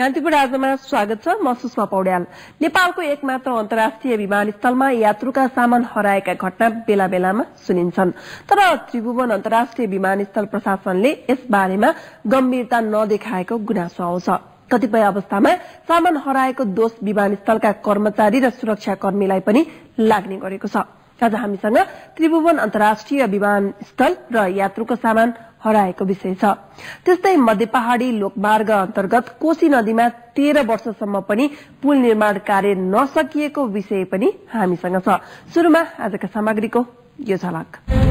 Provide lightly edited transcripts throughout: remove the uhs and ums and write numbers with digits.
कान्तिपुर आजमा स्वागत छ। म सुषमा पौड्याल। नेपालको एकमात्र अन्तर्राष्ट्रिय विमानस्थलमा यात्रुका सामान हराएका घटना बेला बेलामा सुनिन्छन्, तर त्रिभुवन अन्तर्राष्ट्रिय विमानस्थल प्रशासनले यस बारेमा गम्भीरता नदेखाएको गुनासो आउँछ। कतिपय अवस्थामा सामान हराएको दोष विमानस्थलका कर्मचारी र सुरक्षाकर्मीलाई पनि लाग्ने गरेको छ। आज हामीसँग त्रिभुवन अन्तर्राष्ट्रिय विमानस्थल र यात्रुको सामान हराएको विषय छ। त्यस्तै मध्य पहाड़ी लोकमार्ग अन्तर्गत कोशी नदीमा 13 वर्षसम्म पनि पुल निर्माण कार्य नसकिएको विषय पनि हामीसँग छ। सुरुमा आजका सामग्रीको यो झलक।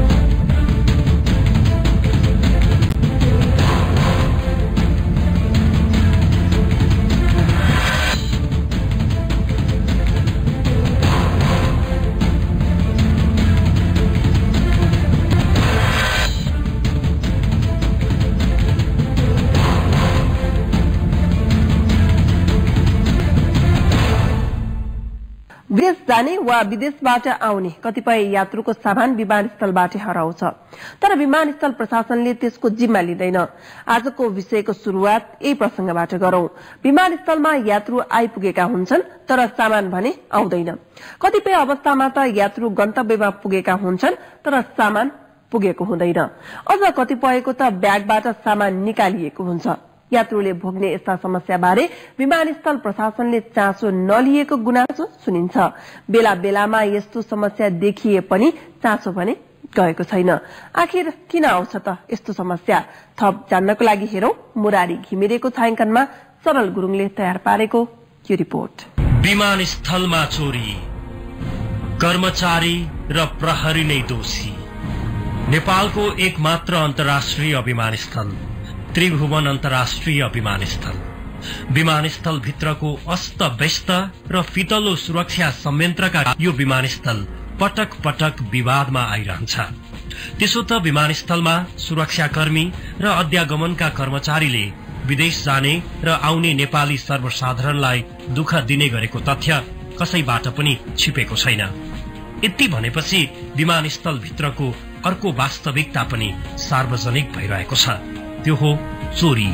विदेश जाने वा विदेशबाट आउने कतिपय यात्रुको सामान विमानस्थलबाट हराउँछ, तर विमानस्थल प्रशासनले त्यसको जिम्मा लिँदैन। आजको विषयको शुरूआत यही प्रसंगबाट गरौं। विमानस्थलमा यात्रु आइपुगेका हुन्छन्, तर सामान भने आउँदैन। कतिपय अवस्थामा त यात्रु गन्तव्यमा पुगेका हुन्छन्, तर सामान पुगेको हुँदैन। अझ कतिपयको त ब्यागबाट सामान निकालिएको हुन्छ। यात्रुले भोग्ने यस्ता समस्या बारे विमानस्थल प्रशासनले चासो नलिएको गुनासो सुनिन्छ। बेला बेलामा यस्तो समस्या देखिए पनि चासो भने गएको छैन। आखिर किन आउँछ त यस्तो समस्या? थप जान्नको लागि हेरौं मुरारी घिमिरेको छायाङ्कनमा सरल गुरुङले तयार पारेको यो रिपोर्ट। विमानस्थलमा चोरी, कर्मचारी र प्रहरी नै दोषी। नेपालको एकमात्र अन्तर्राष्ट्रिय विमानस्थल त्रिभुवन अन्तर्राष्ट्रिय विमानस्थल। विमानस्थल भित्रको अस्त व्यस्त र फितलो सुरक्षा संयन्त्रका यो विमानस्थल पटक पटक विवादमा आइरहन्छ। त्यसो त विमानस्थलमा सुरक्षाकर्मी र अध्यागमनका कर्मचारीले विदेश जाने र आउने नेपाली सर्वसाधारणलाई दुःख दिने गरेको तथ्य कसैबाट पनि छिपेको छैन। यति भनेपछि विमानस्थल भित्रको अर्को वास्तविकता पनि सार्वजनिक भइरहेको छ। त्यो हो चोरी।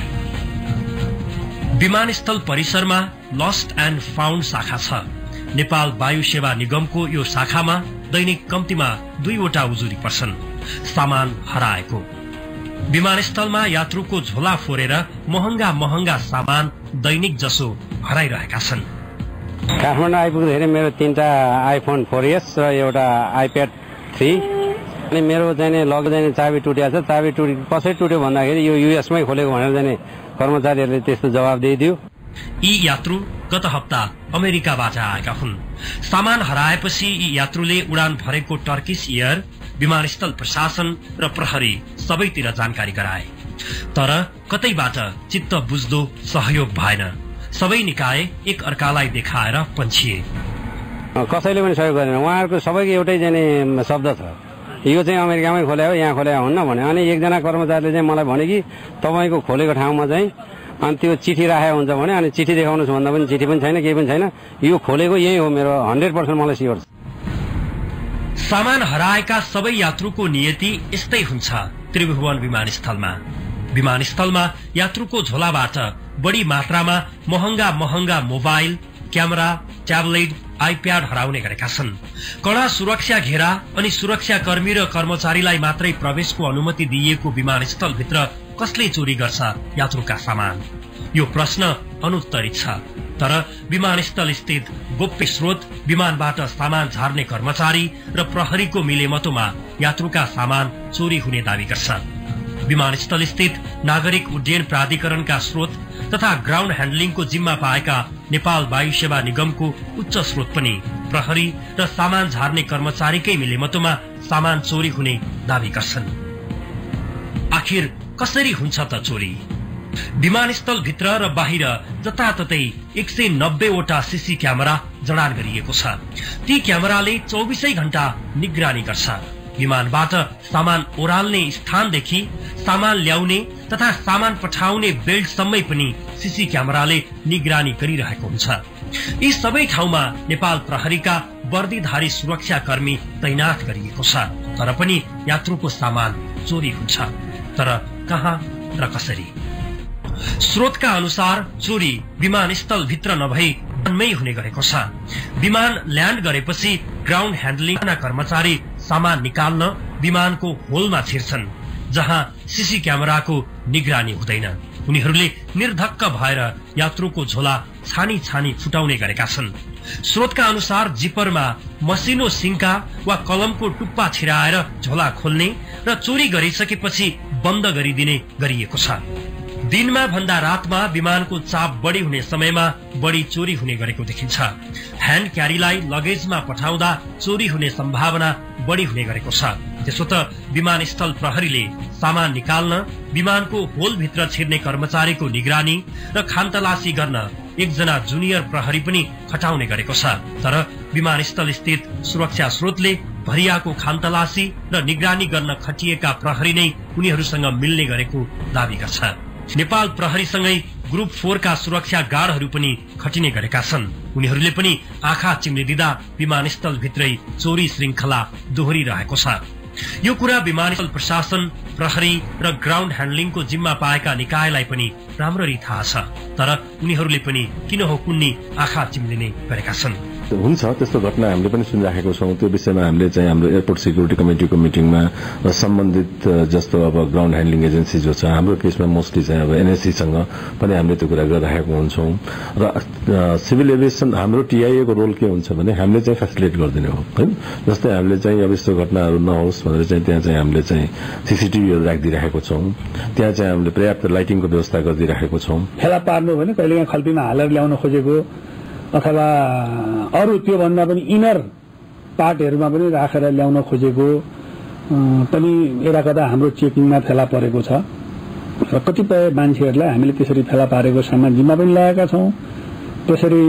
विमानस्थल परिसरमा लस्ट एन्ड फाउन्ड शाखा छ। नेपाल वायु सेवा निगमको यो शाखामा दैनिक कम्तीमा 2 वटा उजुरी पर्छन् सामान हराएको। विमानस्थलमा यात्रुको झोला फोरेर महँगा महँगा सामान दैनिक जसो हराइरहेका छन्। काठमाडौँ आइपुग्दाखेरि मेरो 3टा आइफोन 4S र एउटा आइप्याड 3 अनि मेरो चाहिँ लगेज चाबी टुटेको छ। चाबी कसरी टुट्यो भन्दाखेरि यो युएसमै खोलेको भनेर चाहिँ कर्मचारीहरूले त्यस्तो जवाब दिइदियो। यी यात्रु गत हप्ता अमेरिकाबाट आएका हुन्। सामान हराएपछि यी यात्रुले उडान भरेको टर्किश एयर, विमानस्थल प्रशासन र प्रहरी सबैतिर जानकारी गराए, तर कतैबाट चित्त बुझ्दो सहयोग भएन। सबै निकाय एक अर्कालाई देखाएर पन्छिए। कसैले पनि सहयोग गरेन। उहाँहरूको सबैको एउटै चाहिँ शब्द छ, यो चाहिँ अमेरिकामै खोल्या हो, यहाँ खोल्या हुन्न भने। अनि एकजना कर्मचारीले चाहिँ मलाई भने कि तपाईको खोलेको ठाउँमा चाहिँ अनि त्यो चिठी राखेको हुन्छ भने, अनि चिठी देखाउनुहोस् भन्दा पनि चिठी पनि छैन, केही पनि छैन। यो खोलेको यही हो, मेरो 100% मलाई स्योर छ। सामान हराएका सबै यात्रुको नियति यस्तै हुन्छ। त्रिभुवन विमानस्थलमा यात्रुको झोलाबाट बढी मात्रामा महँगा महँगा मोबाइल, क्यामेरा, ट्याब्लेट, आइप्याड हराउने गरेका छन्। कड़ा सुरक्षा घेरा अनि सुरक्षाकर्मी र कर्मचारीलाई मात्रै प्रवेशको अनुमति दिइएको विमानस्थलभित्र कसले चोरी गर्छ यात्रुका सामान? यो प्रश्न अनुत्तरित छ। तर विमानस्थल स्थित गोप्य स्रोत, विमानबाट सामान झार्ने कर्मचारी र प्रहरीको मिलेमतोमा यात्रुका सामान चोरी हुने दावी गर्छ। विमानस्थल स्थित नागरिक उड्डयन प्राधिकरणका स्रोत तथा ग्राउण्ड ह्यान्डलिङको जिम्मा पाएका नेपाल वायु सेवा निगमको उच्च स्रोत पनि प्रहरी र सामान झार्ने कर्मचारीकै मिलेमतोमा सामान चोरी हुने दावी गर्छन्। आखिर कसरी हुन्छ त चोरी? विमानस्थल भित्र र बाहिर जताततै 190 वटा सीसी क्यामेरा जडान गरिएको छ। ती क्यामेराले 24 घण्टा निगरानी गर्छ। विमानबाट सामान ओह्राल्ने स्थानदेखि सामान ल्याउने तथा सामान पठाउने बेल्टसम्मै पनि सीसी क्यामेराले निगरानी गरिरहेको हुन्छ। यी सबै ठाउँमा नेपाल प्रहरीका वर्दीधारी सुरक्षाकर्मी तैनाथ गरिएको छ। तर पनि यात्रुको सामान चोरी हुन्छ। तर कहाँ र कसरी? स्रोतका अनुसार चोरी विमानस्थल भित्र नभई वनमै हुने गरेको छ। विमान ल्याण्ड गरेपछि ग्राउण्ड ह्यान्डलिङका कर्मचारी सामान निकाल्न विमानको होलमा छिर्छन्, जहाँ सीसी क्यामेराको निगरानी हुँदैन। उनीहरूले निर्धक्क भएर यात्रुको झोला छानी छानी फुटाउने गरेका छन्। स्रोतका अनुसार जिपरमा मसिनो सिङ्का वा कलमको टुप्पा छिराएर झोला खोल्ने र चोरी गरिसकेपछि बन्द गरिदिने गरिएको छ। दिनमा भन्दा रातमा विमानको चाप बढ़ी हुने समयमा बढ़ी चोरी हुने गरेको देखिन्छ। ह्यान्ड क्यारीलाई लगेजमा पठाउँदा चोरी हुने सम्भावना बढ़ी हुने गरेको छ। त्यसो त विमानस्थल प्रहरीले सामान निकाल्न विमानको होलभित्र छिर्ने कर्मचारीको निगरानी र खानतलासी गर्न एकजना जुनियर प्रहरी पनि खटाउने गरेको छ। तर विमानस्थल स्थित सुरक्षा स्रोतले भरियाको खानतलासी र निगरानी गर्न खटिएका प्रहरी नै उनीहरूसँग मिल्ने गरेको दावी गर्छ। नेपाल प्रहरीसँगै ग्रुप 4 का सुरक्षा गार्डहरू पनि खटिने गरेका छन्। उनीहरूले पनि आँखा चिम्लिदिँदा विमानस्थल भित्रै चोरी श्रृंखला दोहोरिरहेको छ। यो कुरा विमानस्थल प्रशासन, प्रहरी र ग्राउण्ड ह्यान्डलिङको जिम्मा पाएका निकायलाई पनि राम्ररी थाहा छ। तर उनीहरूले पनि किन हो कुन्नी आँखा चिम्लिने गरेका छन्। हुन्छ, त्यस्तो घटना हामीले पनि सुनिराखेको छौं। त्यो विषयमा हामीले चाहिँ हाम्रो एयरपोर्ट सिक्युरिटी कमिटीको मिटिङमा र सम्बन्धित जस्तो अब ग्राउण्ड ह्यान्डलिङ एजेन्सी जो छ, हाम्रो केसमा मोस्टली चाहिँ अब एनएससीसँग पनि हामीले त्यो कुरा गरिराखेको हुन्छौं। र सिभिल एभिएसन हाम्रो टीआईएको रोल के हुन्छ भने हामीले चाहिँ फेसिलिटेट गरिदिने हो हैन। जस्तै हामीले चाहिँ अब यस्तो घटनाहरू नहोस् भनेर चाहिँ त्यहाँ चाहिँ हामीले चाहिँ सीसीटीभीहरू राखिदिइराखेको छौं। त्यहाँ चाहिँ हामीले पर्याप्त लाइटिङको व्यवस्था गरिदिइराखेको छौं। फेला पार्नु भने कहिलेकाहीँ खल्तीमा हालेर ल्याउन खोजेको अथवा अरू त्यो भन्दा पनि इनर पार्टहरूमा पनि राखेर ल्याउन खोजेको पनि एउटा कता हाम्रो चेकिङमा फेला परेको छ। र कतिपय मान्छेहरूलाई हामीले त्यसरी फेला पारेको सामान जिम्मा पनि लगाएका छौं। त्यसरी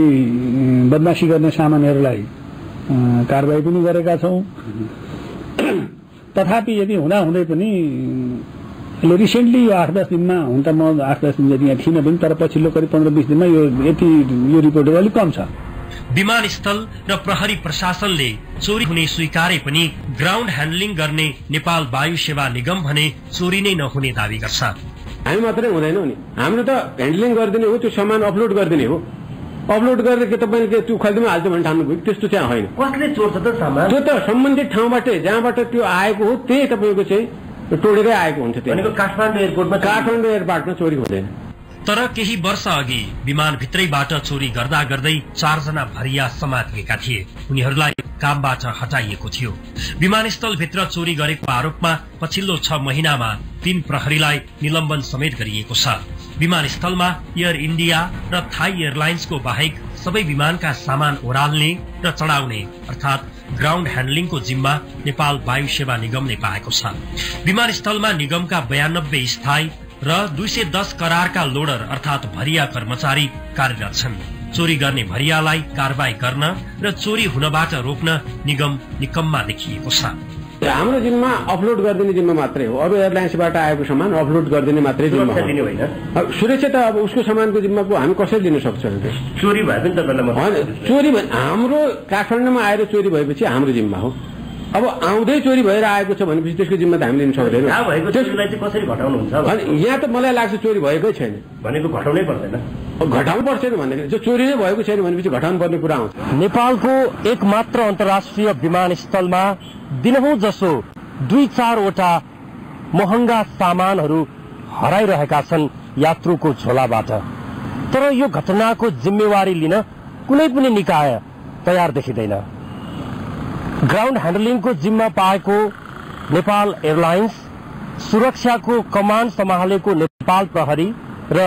बदमाशी गर्ने सामानहरूलाई कारबाही पनि गरेका छौं। तथापि यदि हुँदै पनि रिसेन्टली यो 8-10 दिनमा, हुन त म 8-10 दिन यदि यहाँ थिइनँ पनि, तर पछिल्लो करिब 15-20 दिनमा यो रिपोर्टहरू अलिक कम छ। विमानस्थल र प्रहरी प्रशासनले चोरी हुने स्वीकारे पनि ग्राउण्ड ह्यान्डलिङ गर्ने नेपाल वायु सेवा निगम भने चोरी नै नहुने दावी गर्छ। हामी मात्रै हुँदैनौ नि, हाम्रो त ह्यान्डलिङ गरिदिने हो, त्यो सामान अपलोड गरिदिने हो। अपलोड गरेर के तपाईले त्यो खल्तीमा हाल्छ भने ठान्नु भयो, त्यस्तो चाहिँ होइन। कसले चोर्छ त सामान? त्यो त सम्बन्धित ठाउँबाट जहाँबाट त्यो आएको हो त्यही तपाईको चाहिँ टोडेरै आएको हुन्छ। त्यो काठमाडौँ एयरपोर्टमा चोरी हुँदैन। तर केही वर्ष अघि विमानभित्रैबाट चोरी गर्दा गर्दै 4 जना भरिया समातिएका थिए। उनीहरूलाई कामबाट हटाइएको थियो। विमानस्थलभित्र चोरी गरेको आरोपमा पछिल्लो 6 महिनामा 3 प्रहरीलाई निलम्बन समेत गरिएको छ। विमानस्थलमा एयर इण्डिया र थाई एयरलाइन्सको बाहेक सबै विमानका सामान ओह्राल्ने र चढाउने अर्थात ग्राउण्ड ह्यान्डलिङको जिम्मा नेपाल वायु सेवा निगमले पाएको छ। विमानस्थलमा निगमका 92 स्थायी र 210 करारका लोडर अर्थात भरिया कर्मचारी कार्यरत छन्। चोरी गर्ने भरियालाई कारबाही गर्न र चोरी हुनबाट रोक्न निगम निकम्मा देखिएको छ। हाम्रो जिम्मा अपलोड गरिदिने जिम्मा मात्रै हो। अरू एयरलाइन्सबाट आएको सामान अपलोड गरिदिने मात्रै जिम्मा हो। सुरक्षा त अब उसको सामानको जिम्माको हामी कसरी लिन सक्छौँ? चोरी भए पनि होइन, चोरी हाम्रो काठमाडौँमा आएर चोरी भएपछि हाम्रो जिम्मा हो। अब आउँदै चोरी भएर आएको छ भनेपछि त्यसको जिम्मा त हामीले लिन सक्दैनौँ। कसरी घटाउनुहुन्छ? यहाँ त मलाई लाग्छ चोरी भएकै छैन भनेको घटाउनै पर्दैन। घटाउनु पर्दैन भन्दाखेरि जो चोरी नै भएको छैन भनेपछि घटाउनु पर्ने कुरा आउँछ। नेपालको एकमात्र अन्तर्राष्ट्रिय विमानस्थलमा दिनहुँ जसो 2-4 वटा महँगा सामानहरू हराइरहेका छन् यात्रुको झोलाबाट। तर यो घटनाको जिम्मेवारी लिन कुनै पनि निकाय तयार देखिँदैन। ग्राउण्ड ह्यान्डलिङको जिम्मा पाएको नेपाल एयरलाइन्स, सुरक्षाको कमान्ड सम्हालेको नेपाल प्रहरी र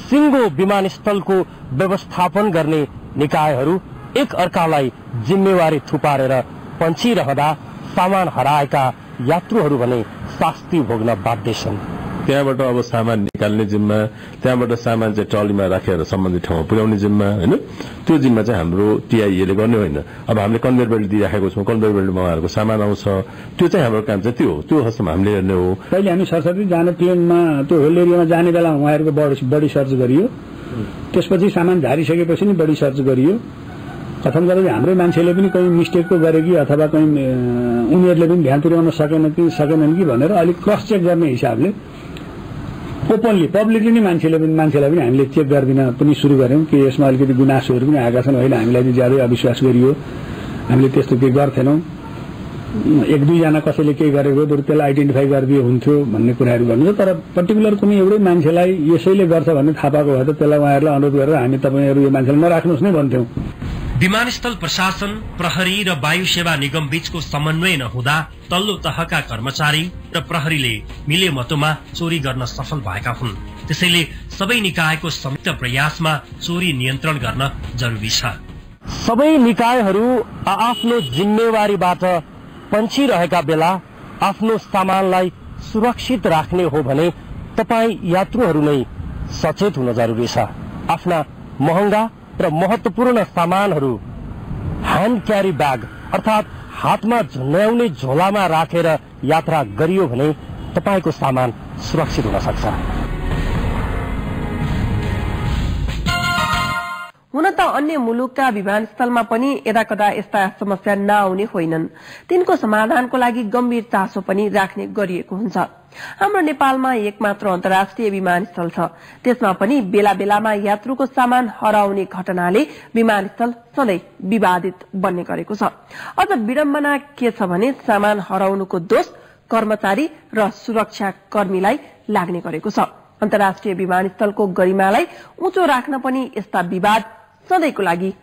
सिङ्गो विमानस्थलको व्यवस्थापन गर्ने निकायहरू एक अर्कालाई जिम्मेवारी थुपारेर पन्छिरहँदा सामान हराएका यात्रुहरू भने शास्ति भोग्न बाध्य छन्। त्यहाँबाट अब सामान निकाल्ने जिम्मा, त्यहाँबाट सामान चाहिँ ट्रलीमा राखेर सम्बन्धित ठाउँमा पुर्याउने जिम्मा हैन, त्यो जिम्मा चाहिँ हाम्रो टीआईएले गर्ने होइन। अब हामीले कन्भेयर बेल्ट दिइराखेको छौँ, कन्भेयर बेल्टमा उहाँहरूको सामान आउँछ, त्यो चाहिँ हाम्रो काम चाहिँ त्यो हस्तमा हामीले हेर्ने हो। पहिले हामी सरसर्ती जाने प्लेनमा त्यो होल एरियामा जाने बेला उहाँहरूको बडी सर्च गरियो। त्यसपछि सामान झारिसकेपछि नि बडी सर्च गरियो। कथन गरेर हाम्रै मान्छेले पनि कहीँ मिस्टेक पो गरे कि अथवा कहीँ उनीहरूले पनि ध्यान पुर्याउन सकेनन् कि भनेर अलिक क्रस चेक गर्ने हिसाबले ओपनली पब्लिकली नै मान्छेलाई पनि हामीले चेक गर्दिन पनि सुरु गर्यौं कि यसमा अलिकति गुनासोहरू पनि आएका छन् अहिले हामीलाई चाहिँ ज्यादै अविश्वास गरियो हामीले त्यस्तो केही गर्थेनौं एक दुईजना कसैले केही गरेको बरु त्यसलाई आइडेन्टिफाई गरिदियो हुन्थ्यो भन्ने कुराहरू गर्नुहुन्छ तर पर्टिकुलर कुनै एउटै मान्छेलाई यसैले गर्छ भन्ने थाहा पाएको भए त त्यसलाई उहाँहरूलाई अनुरोध गरेर हामी तपाईहरु यो मान्छेलाई नराख्नुस् नै भन्थ्यौं विमानस्थल प्रशासन प्रहरी र वायु सेवा निगम बीचको समन्वय नहुँदा तल्लो तहका कर्मचारी र प्रहरीले मिलेमतोमा चोरी गर्न सफल भएका हुन् त्यसैले सबै निकायको संयुक्त प्रयासमा चोरी नियन्त्रण गर्न जरुरी छ सबै निकायहरू आफ्नो जिम्मेवारीबाट पन्छिरहेका बेला आफ्नो सामानलाई सुरक्षित राख्ने हो भने तपाई यात्रुहरू नै सचेत हुन जरुरी छ आफ्ना महँगा र महत्वपूर्ण सामानहरू ह्यान्ड क्यारी ब्याग अर्थात हातमा झुन्याउने झोलामा राखेर यात्रा गरियो भने तपाईको सामान सुरक्षित हुन सक्छ हुन त अन्य मुलुकका विमानस्थलमा पनि यदाकदा यस्ता समस्या नआउने होइनन् तिनको समाधानको लागि गम्भीर चासो पनि राख्ने गरिएको हुन्छ हाम्रो नेपालमा एकमात्र अन्तर्राष्ट्रिय विमानस्थल छ त्यसमा पनि बेला बेलामा यात्रुको सामान हराउने घटनाले विमानस्थल सधैँ विवादित बन्ने गरेको छ अझ विडम्बना के छ भने सामान हराउनुको दोष कर्मचारी र सुरक्षा कर्मीलाई लाग्ने गरेको छ अन्तर्राष्ट्रिय विमानस्थलको गरिमालाई उँचो राख्न पनि यस्ता विवाद सधैँको लागि